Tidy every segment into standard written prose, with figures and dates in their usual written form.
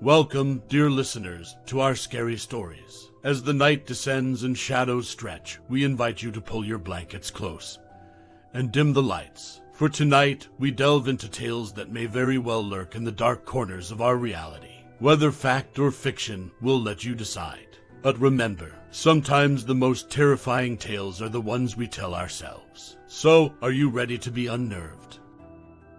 Welcome, dear listeners, to our scary stories. As the night descends and shadows stretch, we invite you to pull your blankets close and dim the lights. For tonight, we delve into tales that may very well lurk in the dark corners of our reality. Whether fact or fiction, we'll let you decide. But remember, sometimes the most terrifying tales are the ones we tell ourselves. So, are you ready to be unnerved?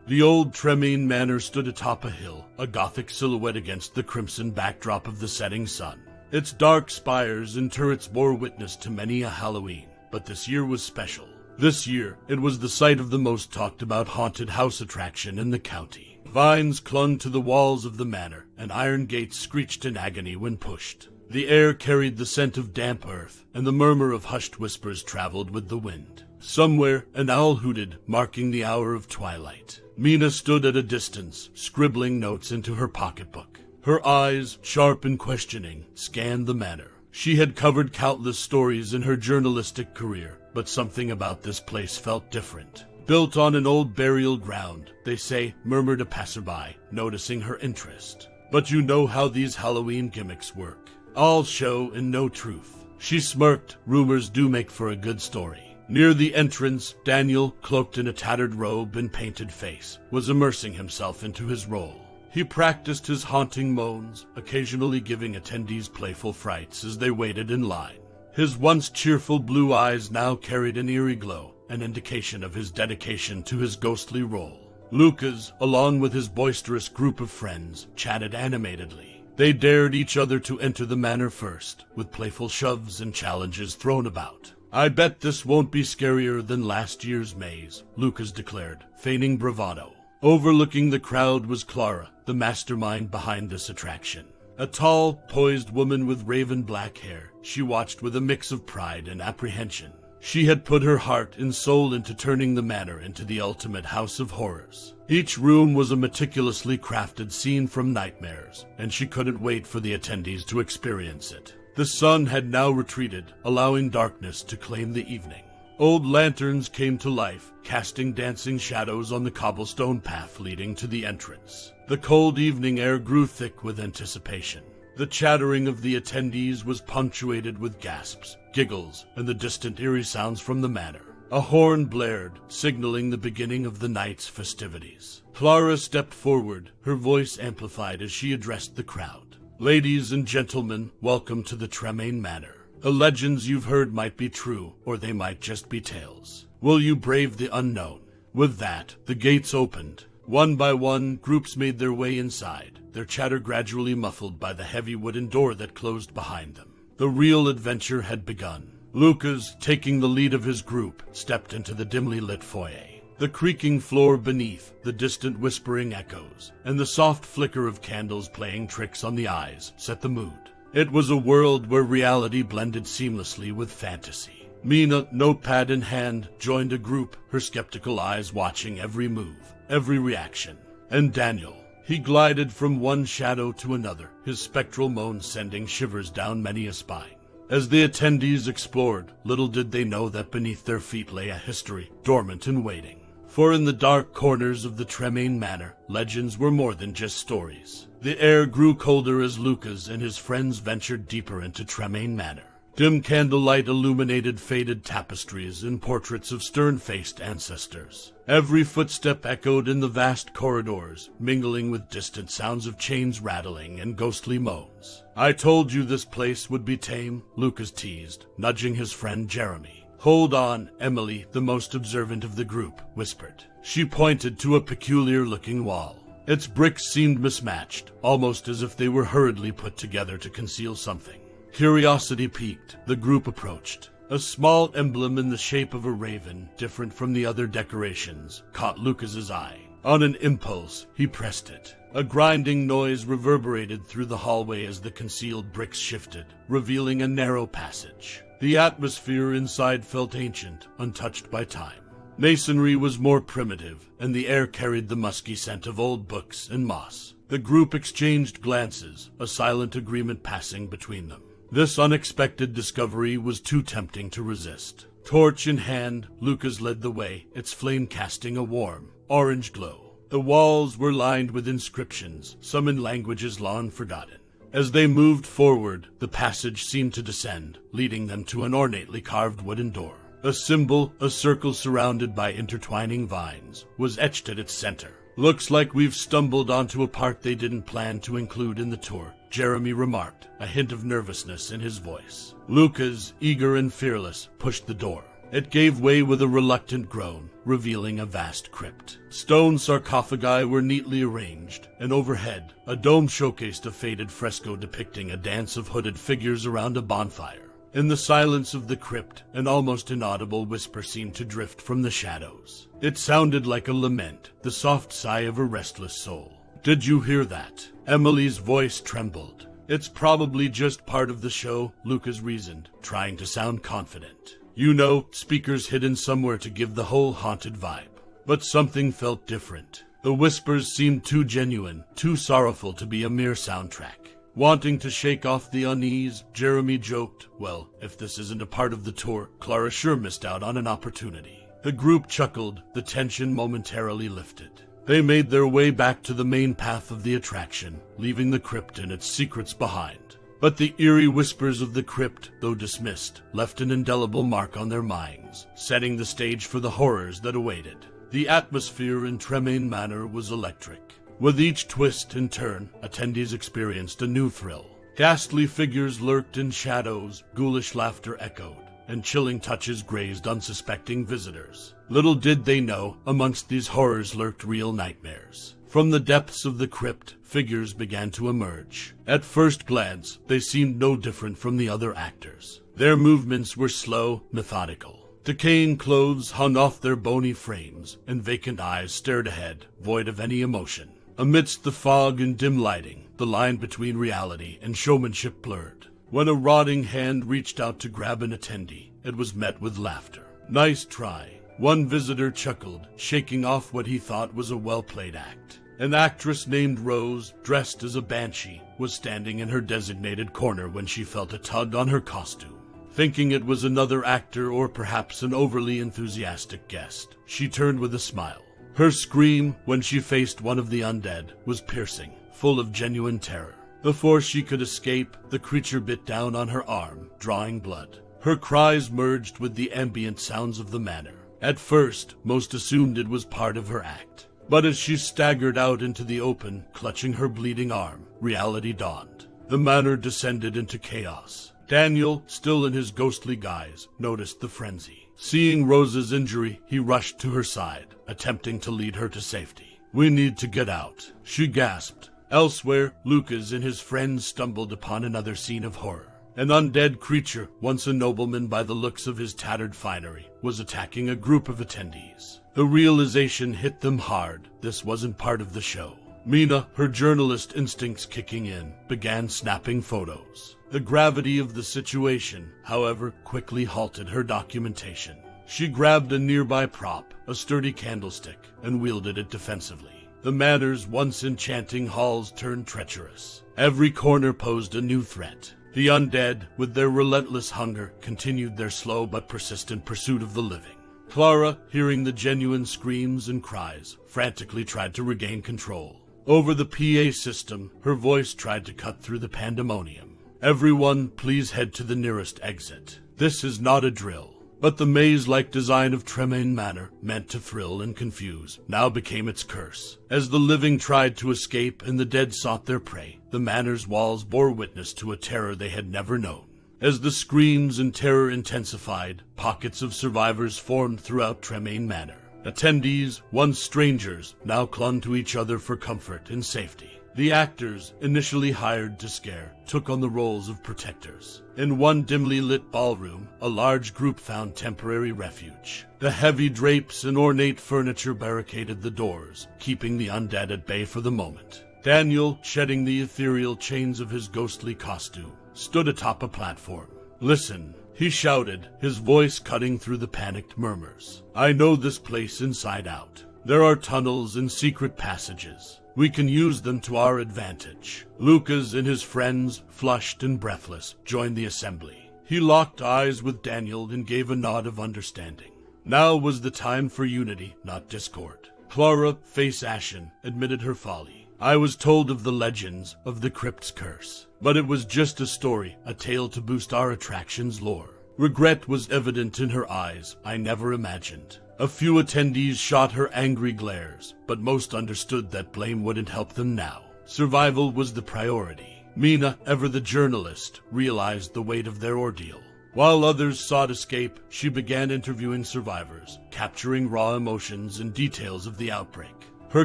The old Tremaine Manor stood atop a hill, a gothic silhouette against the crimson backdrop of the setting sun. Its dark spires and turrets bore witness to many a Halloween, but this year was special. This year, it was the site of the most talked-about haunted house attraction in the county. Vines clung to the walls of the manor, and iron gates screeched in agony when pushed. The air carried the scent of damp earth, and the murmur of hushed whispers traveled with the wind. Somewhere, an owl hooted, marking the hour of twilight. Mina stood at a distance, scribbling notes into her pocketbook. Her eyes, sharp and questioning, scanned the manor. She had covered countless stories in her journalistic career, but something about this place felt different. Built on an old burial ground, they say, murmured a passerby, noticing her interest. But you know how these Halloween gimmicks work. All show and no truth. She smirked. Rumors do make for a good story. Near the entrance, Daniel, cloaked in a tattered robe and painted face, was immersing himself into his role. He practiced his haunting moans, occasionally giving attendees playful frights as they waited in line. His once cheerful blue eyes now carried an eerie glow, an indication of his dedication to his ghostly role. Lucas, along with his boisterous group of friends, chatted animatedly. They dared each other to enter the manor first, with playful shoves and challenges thrown about. "I bet this won't be scarier than last year's maze," Lucas declared, feigning bravado. Overlooking the crowd was Clara, the mastermind behind this attraction. A tall, poised woman with raven black hair, she watched with a mix of pride and apprehension. She had put her heart and soul into turning the manor into the ultimate house of horrors. Each room was a meticulously crafted scene from nightmares, and she couldn't wait for the attendees to experience it. The sun had now retreated, allowing darkness to claim the evening. Old lanterns came to life, casting dancing shadows on the cobblestone path leading to the entrance. The cold evening air grew thick with anticipation. The chattering of the attendees was punctuated with gasps, giggles, and the distant eerie sounds from the manor. A horn blared, signaling the beginning of the night's festivities. Clara stepped forward, her voice amplified as she addressed the crowd. "Ladies and gentlemen, welcome to the Tremaine Manor. The legends you've heard might be true, or they might just be tales. Will you brave the unknown?" With that, the gates opened. One by one, groups made their way inside, their chatter gradually muffled by the heavy wooden door that closed behind them. The real adventure had begun. Lucas, taking the lead of his group, stepped into the dimly lit foyer. The creaking floor beneath, the distant whispering echoes, and the soft flicker of candles playing tricks on the eyes set the mood. It was a world where reality blended seamlessly with fantasy. Mina, notepad in hand, joined a group, her skeptical eyes watching every move, every reaction. And Daniel, he glided from one shadow to another, his spectral moans sending shivers down many a spine. As the attendees explored, little did they know that beneath their feet lay a history, dormant and waiting. For in the dark corners of the Tremaine Manor, legends were more than just stories. The air grew colder as Lucas and his friends ventured deeper into Tremaine Manor. Dim candlelight illuminated faded tapestries and portraits of stern-faced ancestors. Every footstep echoed in the vast corridors, mingling with distant sounds of chains rattling and ghostly moans. "I told you this place would be tame," Lucas teased, nudging his friend Jeremy. "Hold on," Emily, the most observant of the group, whispered. She pointed to a peculiar-looking wall. Its bricks seemed mismatched, almost as if they were hurriedly put together to conceal something. Curiosity piqued, the group approached. A small emblem in the shape of a raven, different from the other decorations, caught Lucas's eye. On an impulse, he pressed it. A grinding noise reverberated through the hallway as the concealed bricks shifted, revealing a narrow passage. The atmosphere inside felt ancient, untouched by time. Masonry was more primitive, and the air carried the musky scent of old books and moss. The group exchanged glances, a silent agreement passing between them. This unexpected discovery was too tempting to resist. Torch in hand, Lucas led the way, its flame casting a warm, orange glow. The walls were lined with inscriptions, some in languages long forgotten. As they moved forward, the passage seemed to descend, leading them to an ornately carved wooden door. A symbol, a circle surrounded by intertwining vines, was etched at its center. "Looks like we've stumbled onto a part they didn't plan to include in the tour," Jeremy remarked, a hint of nervousness in his voice. Lucas, eager and fearless, pushed the door. It gave way with a reluctant groan, revealing a vast crypt. Stone sarcophagi were neatly arranged, and overhead, a dome showcased a faded fresco depicting a dance of hooded figures around a bonfire. In the silence of the crypt, an almost inaudible whisper seemed to drift from the shadows. It sounded like a lament, the soft sigh of a restless soul. "Did you hear that?" Emily's voice trembled. "It's probably just part of the show," Lucas reasoned, trying to sound confident. "You know, speakers hidden somewhere to give the whole haunted vibe." But something felt different. The whispers seemed too genuine, too sorrowful to be a mere soundtrack. Wanting to shake off the unease, Jeremy joked, "Well, if this isn't a part of the tour, Clara sure missed out on an opportunity." The group chuckled, the tension momentarily lifted. They made their way back to the main path of the attraction, leaving the crypt and its secrets behind. But the eerie whispers of the crypt, though dismissed, left an indelible mark on their minds, setting the stage for the horrors that awaited. The atmosphere in Tremaine Manor was electric. With each twist and turn, attendees experienced a new thrill. Ghastly figures lurked in shadows, ghoulish laughter echoed, and chilling touches grazed unsuspecting visitors. Little did they know, amongst these horrors lurked real nightmares. From the depths of the crypt, figures began to emerge. At first glance, they seemed no different from the other actors. Their movements were slow, methodical. Decaying clothes hung off their bony frames, and vacant eyes stared ahead, void of any emotion. Amidst the fog and dim lighting, the line between reality and showmanship blurred. When a rotting hand reached out to grab an attendee, it was met with laughter. "Nice try." One visitor chuckled, shaking off what he thought was a well-played act. An actress named Rose, dressed as a banshee, was standing in her designated corner when she felt a tug on her costume. Thinking it was another actor or perhaps an overly enthusiastic guest, she turned with a smile. Her scream, when she faced one of the undead, was piercing, full of genuine terror. Before she could escape, the creature bit down on her arm, drawing blood. Her cries merged with the ambient sounds of the manor. At first, most assumed it was part of her act. But as she staggered out into the open, clutching her bleeding arm, reality dawned. The manor descended into chaos. Daniel, still in his ghostly guise, noticed the frenzy. Seeing Rose's injury, he rushed to her side, attempting to lead her to safety. "We need to get out," she gasped. Elsewhere, Lucas and his friends stumbled upon another scene of horror. An undead creature, once a nobleman by the looks of his tattered finery, was attacking a group of attendees. The realization hit them hard. This wasn't part of the show. Mina, her journalist instincts kicking in, began snapping photos. The gravity of the situation, however, quickly halted her documentation. She grabbed a nearby prop, a sturdy candlestick, and wielded it defensively. The manor's once enchanting halls turned treacherous. Every corner posed a new threat. The undead, with their relentless hunger, continued their slow but persistent pursuit of the living. Clara, hearing the genuine screams and cries, frantically tried to regain control. Over the PA system, her voice tried to cut through the pandemonium. "Everyone, please head to the nearest exit. This is not a drill." But the maze-like design of Tremaine Manor, meant to thrill and confuse, now became its curse. As the living tried to escape and the dead sought their prey, the manor's walls bore witness to a terror they had never known. As the screams and terror intensified, pockets of survivors formed throughout Tremaine Manor. Attendees, once strangers, now clung to each other for comfort and safety. The actors, initially hired to scare, took on the roles of protectors. In one dimly lit ballroom, a large group found temporary refuge. The heavy drapes and ornate furniture barricaded the doors, keeping the undead at bay for the moment. Daniel, shedding the ethereal chains of his ghostly costume, stood atop a platform. "Listen," he shouted, his voice cutting through the panicked murmurs. "I know this place inside out. There are tunnels and secret passages. We can use them to our advantage." Lucas and his friends, flushed and breathless, joined the assembly. He locked eyes with Daniel and gave a nod of understanding. Now was the time for unity, not discord. Clara, face ashen, admitted her folly. I was told of the legends of the crypt's curse, but it was just a story, a tale to boost our attraction's lore. Regret was evident in her eyes, I never imagined. A few attendees shot her angry glares, but most understood that blame wouldn't help them now. Survival was the priority. Mina, ever the journalist, realized the weight of their ordeal. While others sought escape, she began interviewing survivors, capturing raw emotions and details of the outbreak. Her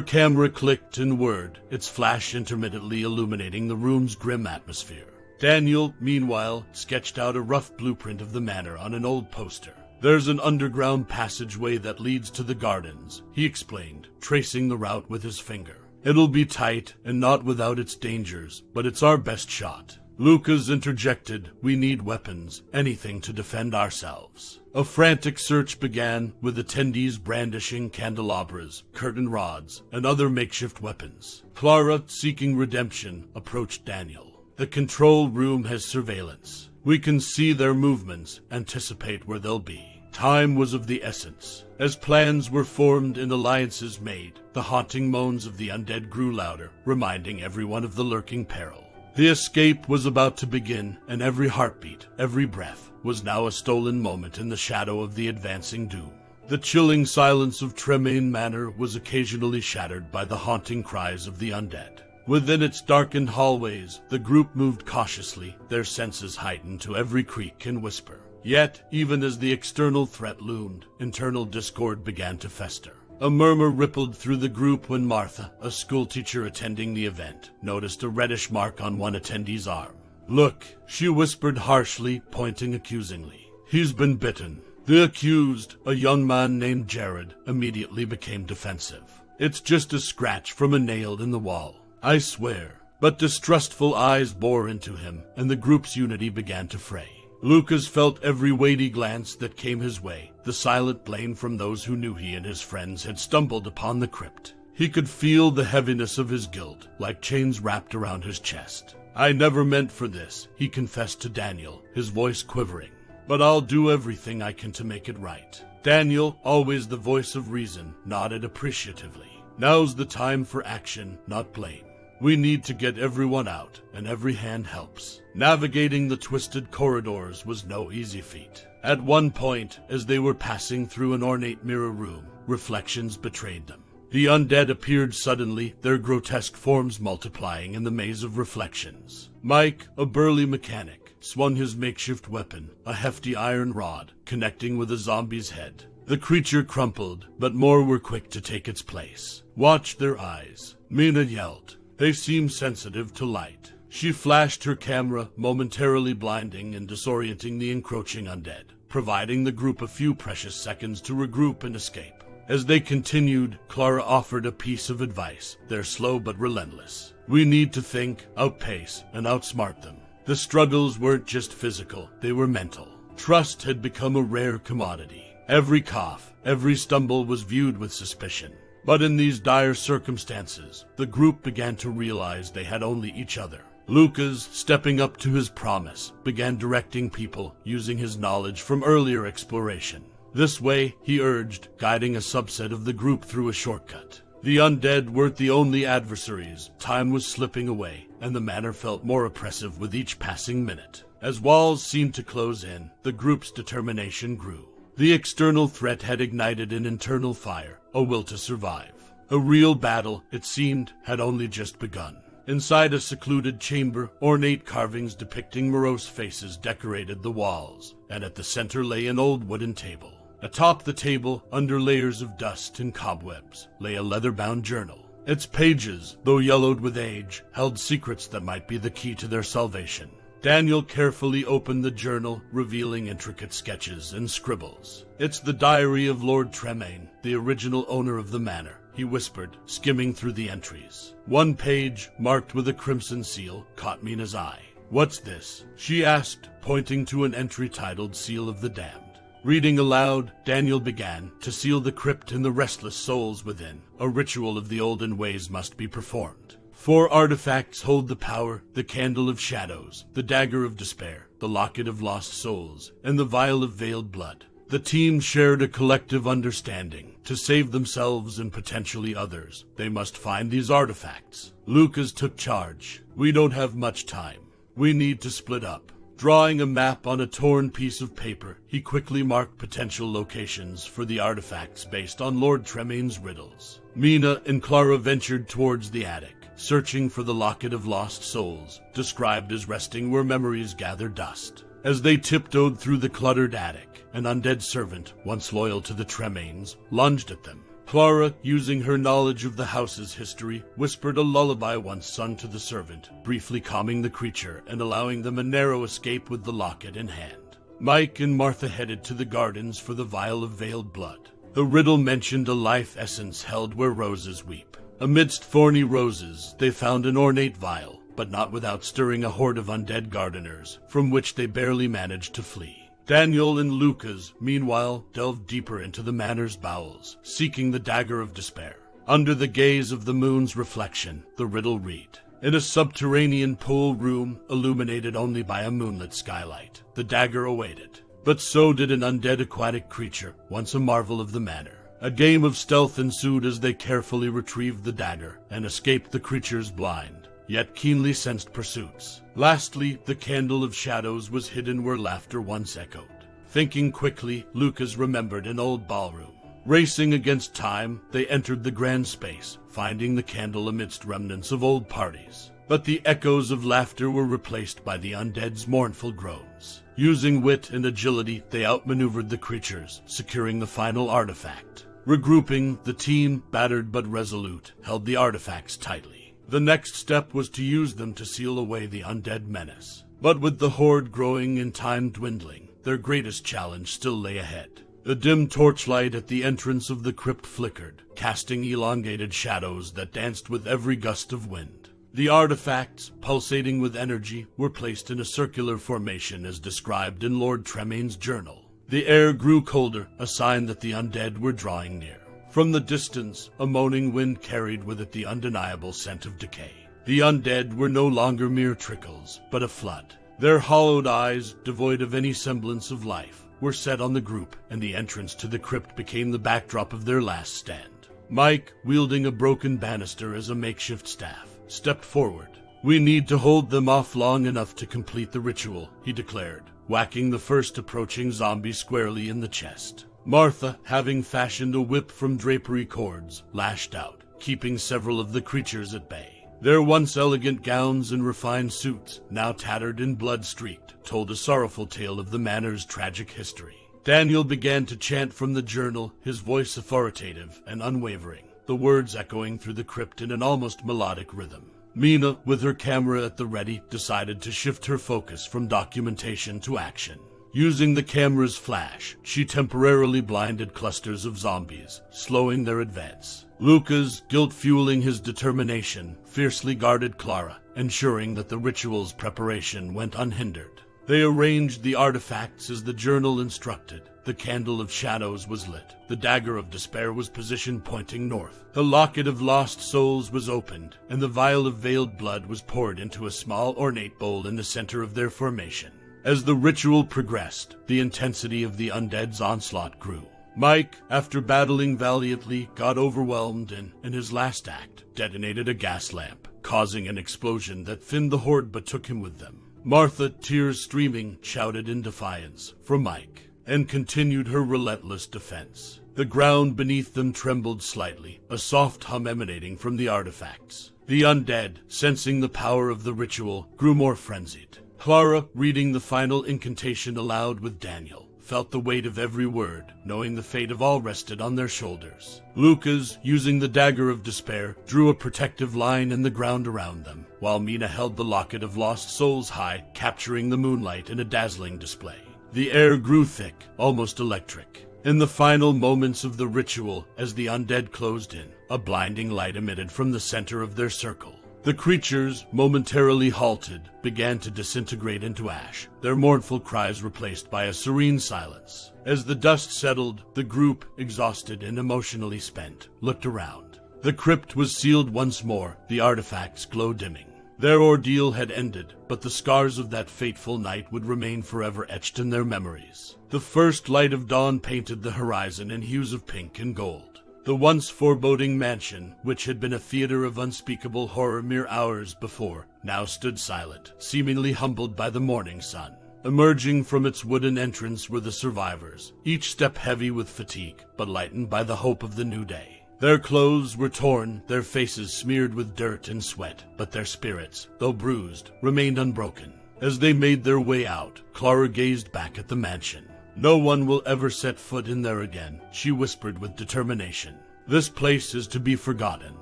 camera clicked and whirred, its flash intermittently illuminating the room's grim atmosphere. Daniel, meanwhile, sketched out a rough blueprint of the manor on an old poster. There's an underground passageway that leads to the gardens, he explained, tracing the route with his finger. It'll be tight and not without its dangers, but it's our best shot. Lucas interjected, we need weapons, anything to defend ourselves. A frantic search began, with attendees brandishing candelabras, curtain rods, and other makeshift weapons. Clara, seeking redemption, approached Daniel. The control room has surveillance. We can see their movements, anticipate where they'll be. Time was of the essence. As plans were formed and alliances made, the haunting moans of the undead grew louder, reminding everyone of the lurking peril. The escape was about to begin, and every heartbeat, every breath, was now a stolen moment in the shadow of the advancing doom. The chilling silence of Tremaine Manor was occasionally shattered by the haunting cries of the undead. Within its darkened hallways, the group moved cautiously, their senses heightened to every creak and whisper. Yet, even as the external threat loomed, internal discord began to fester. A murmur rippled through the group when Martha, a schoolteacher attending the event, noticed a reddish mark on one attendee's arm. Look, she whispered harshly, pointing accusingly. He's been bitten. The accused, a young man named Jared, immediately became defensive. It's just a scratch from a nail in the wall. I swear. But distrustful eyes bore into him, and the group's unity began to fray. Lucas felt every weighty glance that came his way, the silent blame from those who knew he and his friends had stumbled upon the crypt. He could feel the heaviness of his guilt, like chains wrapped around his chest. I never meant for this, he confessed to Daniel, his voice quivering. But I'll do everything I can to make it right. Daniel, always the voice of reason, nodded appreciatively. Now's the time for action, not blame. We need to get everyone out, and every hand helps. Navigating the twisted corridors was no easy feat. At one point, as they were passing through an ornate mirror room, reflections betrayed them. The undead appeared suddenly, their grotesque forms multiplying in the maze of reflections. Mike, a burly mechanic, swung his makeshift weapon, a hefty iron rod, connecting with a zombie's head. The creature crumpled, but more were quick to take its place. Watch their eyes. Mina yelled. They seem sensitive to light. She flashed her camera, momentarily blinding and disorienting the encroaching undead, providing the group a few precious seconds to regroup and escape. As they continued, Clara offered a piece of advice. They're slow but relentless. We need to think, outpace, and outsmart them. The struggles weren't just physical, they were mental. Trust had become a rare commodity. Every cough, every stumble was viewed with suspicion. But in these dire circumstances, the group began to realize they had only each other. Lucas, stepping up to his promise, began directing people using his knowledge from earlier exploration. This way, he urged, guiding a subset of the group through a shortcut. The undead weren't the only adversaries. Time was slipping away, and the manor felt more oppressive with each passing minute. As walls seemed to close in, the group's determination grew. The external threat had ignited an internal fire, a will to survive. A real battle, it seemed, had only just begun. Inside a secluded chamber, ornate carvings depicting morose faces decorated the walls, and at the center lay an old wooden table. Atop the table, under layers of dust and cobwebs, lay a leather-bound journal. Its pages, though yellowed with age, held secrets that might be the key to their salvation. Daniel carefully opened the journal, revealing intricate sketches and scribbles. It's the diary of Lord Tremaine, the original owner of the manor, he whispered, skimming through the entries. One page, marked with a crimson seal, caught Mina's eye. What's this? She asked, pointing to an entry titled Seal of the Damned. Reading aloud, Daniel began, to seal the crypt and the restless souls within. A ritual of the olden ways must be performed. 4 artifacts hold the power: the Candle of Shadows, the Dagger of Despair, the Locket of Lost Souls, and the Vial of Veiled Blood. The team shared a collective understanding. To save themselves and potentially others, they must find these artifacts. Lucas took charge. "We don't have much time. We need to split up." Drawing a map on a torn piece of paper, he quickly marked potential locations for the artifacts based on Lord Tremaine's riddles. Mina and Clara ventured towards the attic, searching for the Locket of Lost Souls, described as resting where memories gather dust. As they tiptoed through the cluttered attic, an undead servant, once loyal to the Tremaines, lunged at them. Clara, using her knowledge of the house's history, whispered a lullaby once sung to the servant, briefly calming the creature and allowing them a narrow escape with the locket in hand. Mike and Martha headed to the gardens for the vial of veiled blood. The riddle mentioned a life essence held where roses weep. Amidst thorny roses, they found an ornate vial, but not without stirring a horde of undead gardeners, from which they barely managed to flee. Daniel and Lucas, meanwhile, delved deeper into the manor's bowels, seeking the dagger of despair. Under the gaze of the moon's reflection, the riddle read: in a subterranean pool room, illuminated only by a moonlit skylight, the dagger awaited. But so did an undead aquatic creature, once a marvel of the manor. A game of stealth ensued as they carefully retrieved the dagger and escaped the creature's blind, yet keenly sensed pursuits. Lastly, the candle of shadows was hidden where laughter once echoed. Thinking quickly, Lucas remembered an old ballroom. Racing against time, they entered the grand space, finding the candle amidst remnants of old parties. But the echoes of laughter were replaced by the undead's mournful groans. Using wit and agility, they outmaneuvered the creatures, securing the final artifact. Regrouping, the team, battered but resolute, held the artifacts tightly. The next step was to use them to seal away the undead menace. But with the horde growing and time dwindling, their greatest challenge still lay ahead. A dim torchlight at the entrance of the crypt flickered, casting elongated shadows that danced with every gust of wind. The artifacts, pulsating with energy, were placed in a circular formation as described in Lord Tremaine's journal. The air grew colder, a sign that the undead were drawing near. From the distance, a moaning wind carried with it the undeniable scent of decay. The undead were no longer mere trickles, but a flood. Their hollowed eyes, devoid of any semblance of life, were set on the group, and the entrance to the crypt became the backdrop of their last stand. Mike, wielding a broken banister as a makeshift staff, stepped forward. "We need to hold them off long enough to complete the ritual," he declared, whacking the first approaching zombie squarely in the chest. Martha, having fashioned a whip from drapery cords, lashed out, keeping several of the creatures at bay. Their once elegant gowns and refined suits, now tattered and blood-streaked, told a sorrowful tale of the manor's tragic history. Daniel began to chant from the journal, his voice authoritative and unwavering, the words echoing through the crypt in an almost melodic rhythm. Mina, with her camera at the ready, decided to shift her focus from documentation to action. Using the camera's flash, she temporarily blinded clusters of zombies, slowing their advance. Lucas, guilt-fueling his determination, fiercely guarded Clara, ensuring that the ritual's preparation went unhindered. They arranged the artifacts as the journal instructed. The candle of shadows was lit. The dagger of despair was positioned pointing north. The locket of lost souls was opened, and the vial of veiled blood was poured into a small ornate bowl in the center of their formation. As the ritual progressed, the intensity of the undead's onslaught grew. Mike, after battling valiantly, got overwhelmed and, in his last act, detonated a gas lamp, causing an explosion that thinned the horde but took him with them. Martha, tears streaming, shouted in defiance for Mike, and continued her relentless defense. The ground beneath them trembled slightly, a soft hum emanating from the artifacts. The undead, sensing the power of the ritual, grew more frenzied. Clara, reading the final incantation aloud with Daniel, felt the weight of every word, knowing the fate of all rested on their shoulders. Lucas, using the dagger of despair, drew a protective line in the ground around them, while Mina held the locket of lost souls high, capturing the moonlight in a dazzling display. The air grew thick, almost electric. In the final moments of the ritual, as the undead closed in, a blinding light emitted from the center of their circle. The creatures, momentarily halted, began to disintegrate into ash, their mournful cries replaced by a serene silence. As the dust settled, the group, exhausted and emotionally spent, looked around. The crypt was sealed once more, the artifacts glow dimming. Their ordeal had ended, but the scars of that fateful night would remain forever etched in their memories. The first light of dawn painted the horizon in hues of pink and gold. The once foreboding mansion, which had been a theater of unspeakable horror mere hours before, now stood silent, seemingly humbled by the morning sun. Emerging from its wooden entrance were the survivors, each step heavy with fatigue, but lightened by the hope of the new day. Their clothes were torn, their faces smeared with dirt and sweat, but their spirits, though bruised, remained unbroken. As they made their way out, Clara gazed back at the mansion. "No one will ever set foot in there again," she whispered with determination. "This place is to be forgotten."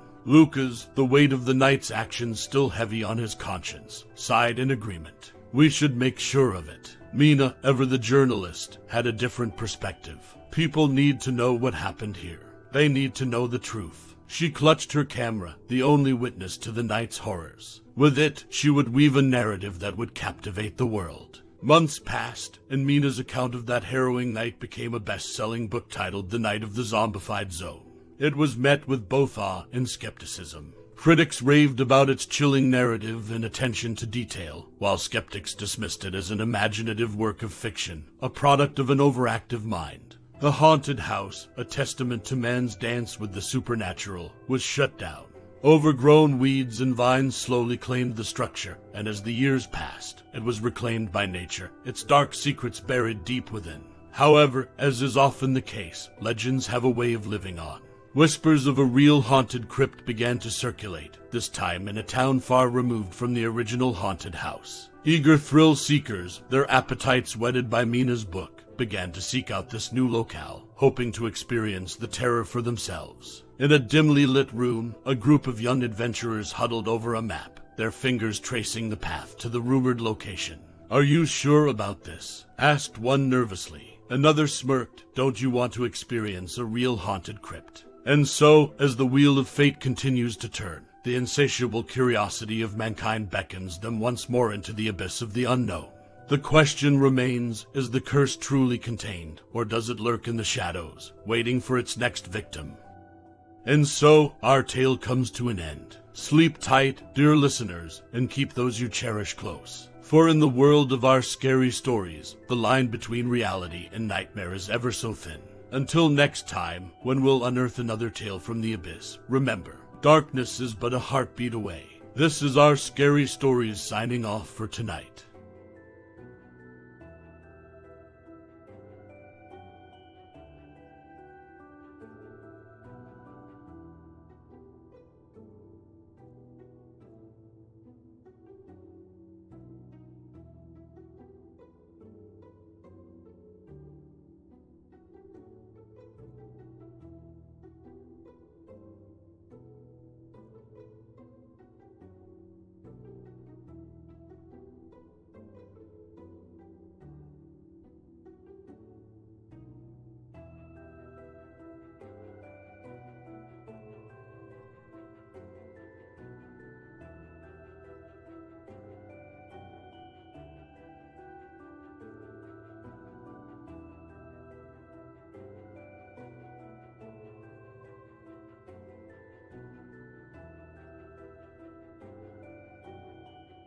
Lucas, the weight of the night's actions still heavy on his conscience, sighed in agreement. "We should make sure of it." Mina, ever the journalist, had a different perspective. People need to know what happened here. They need to know the truth. She clutched her camera, the only witness to the night's horrors. With it, she would weave a narrative that would captivate the world. Months passed, and Mina's account of that harrowing night became a best-selling book titled The Night of the Zombified Zone. It was met with both awe and skepticism. Critics raved about its chilling narrative and attention to detail, while skeptics dismissed it as an imaginative work of fiction, a product of an overactive mind. The haunted house, a testament to man's dance with the supernatural, was shut down. Overgrown weeds and vines slowly claimed the structure, and as the years passed, it was reclaimed by nature, its dark secrets buried deep within. However, as is often the case, legends have a way of living on. Whispers of a real haunted crypt began to circulate, this time in a town far removed from the original haunted house. Eager thrill seekers, their appetites whetted by Mina's book, began to seek out this new locale, hoping to experience the terror for themselves. In a dimly lit room, a group of young adventurers huddled over a map, their fingers tracing the path to the rumored location. "Are you sure about this?" asked one nervously. Another smirked. "Don't you want to experience a real haunted crypt?" And so, as the wheel of fate continues to turn, the insatiable curiosity of mankind beckons them once more into the abyss of the unknown. The question remains, is the curse truly contained, or does it lurk in the shadows, waiting for its next victim? And so, our tale comes to an end. Sleep tight, dear listeners, and keep those you cherish close. For in the world of our scary stories, the line between reality and nightmare is ever so thin. Until next time, when we'll unearth another tale from the abyss, remember, darkness is but a heartbeat away. This is our Scary Stories signing off for tonight.